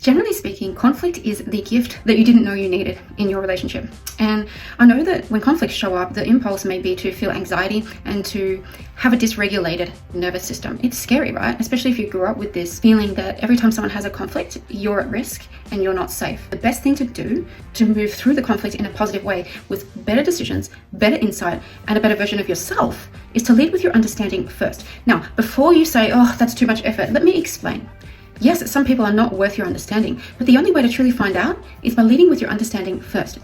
Generally speaking, conflict is the gift that you didn't know you needed in your relationship. And I know that when conflicts show up, the impulse may be to feel anxiety and to have a dysregulated nervous system. It's scary, right? Especially if you grew up with this feeling that every time someone has a conflict, you're at risk and you're not safe. The best thing to do to move through the conflict in a positive way with better decisions, better insight, and a better version of yourself is to lead with your understanding first. Now, before you say, oh, that's too much effort, let me explain. Yes, some people are not worth your understanding, but the only way to truly find out is by leading with your understanding first.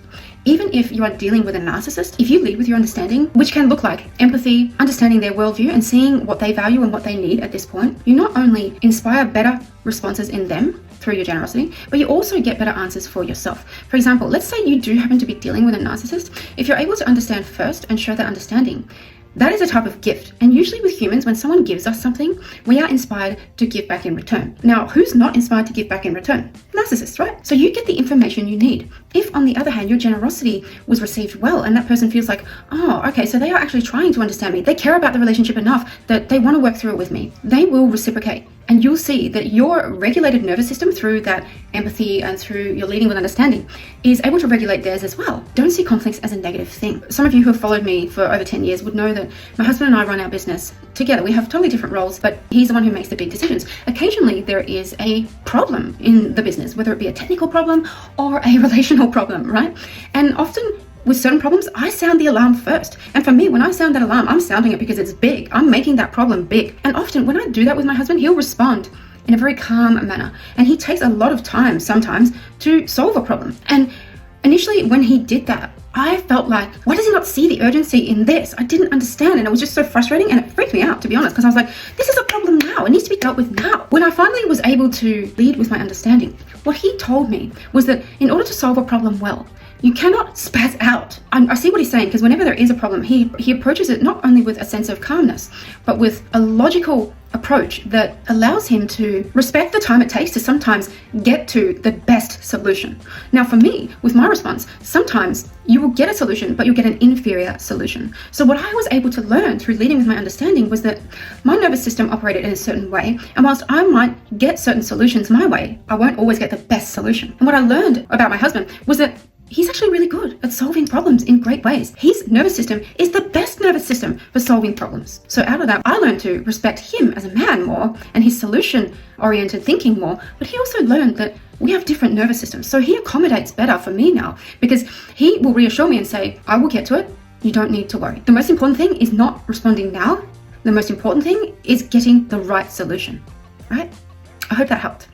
Even if you are dealing with a narcissist, if you lead with your understanding, which can look like empathy, understanding their worldview, and seeing what they value and what they need at this point, you not only inspire better responses in them through your generosity, but you also get better answers for yourself. For example, let's say you do happen to be dealing with a narcissist. If you're able to understand first and show that understanding, that is a type of gift. And usually with humans, when someone gives us something, we are inspired to give back in return. Now, who's not inspired to give back in return? Narcissists, right? So you get the information you need. If, on the other hand, your generosity was received well and that person feels like, oh, okay, so they are actually trying to understand me. They care about the relationship enough that they want to work through it with me. They will reciprocate. And you'll see that your regulated nervous system, through that empathy and through your leading with understanding, is able to regulate theirs as well. Don't see conflicts as a negative thing. Some of you who have followed me for over 10 years would know that my husband and I run our business together. We have totally different roles, but he's the one who makes the big decisions. Occasionally, there is a problem in the business, whether it be a technical problem or a relational problem, right? And often, with certain problems, I sound the alarm first. And for me, when I sound that alarm, I'm sounding it because it's big. I'm making that problem big. And often when I do that with my husband, he'll respond in a very calm manner. And he takes a lot of time sometimes to solve a problem. And initially when he did that, I felt like, why does he not see the urgency in this? I didn't understand, and it was just so frustrating, and it freaked me out, to be honest, because I was like, this is a problem now. It needs to be dealt with now. When I finally was able to lead with my understanding, what he told me was that in order to solve a problem well, you cannot spaz out. I see what he's saying, because whenever there is a problem, he approaches it not only with a sense of calmness, but with a logical approach that allows him to respect the time it takes to sometimes get to the best solution. Now for me, with my response, sometimes you will get a solution, but you'll get an inferior solution. So what I was able to learn through leading with my understanding was that my nervous system operated in a certain way, and whilst I might get certain solutions my way, I won't always get the best solution. And what I learned about my husband was that he's actually really good at solving problems in great ways. His nervous system is the best nervous system for solving problems. So out of that, I learned to respect him as a man more and his solution-oriented thinking more, but he also learned that we have different nervous systems. So he accommodates better for me now because he will reassure me and say, I will get to it. You don't need to worry. The most important thing is not responding now. The most important thing is getting the right solution, right? I hope that helped.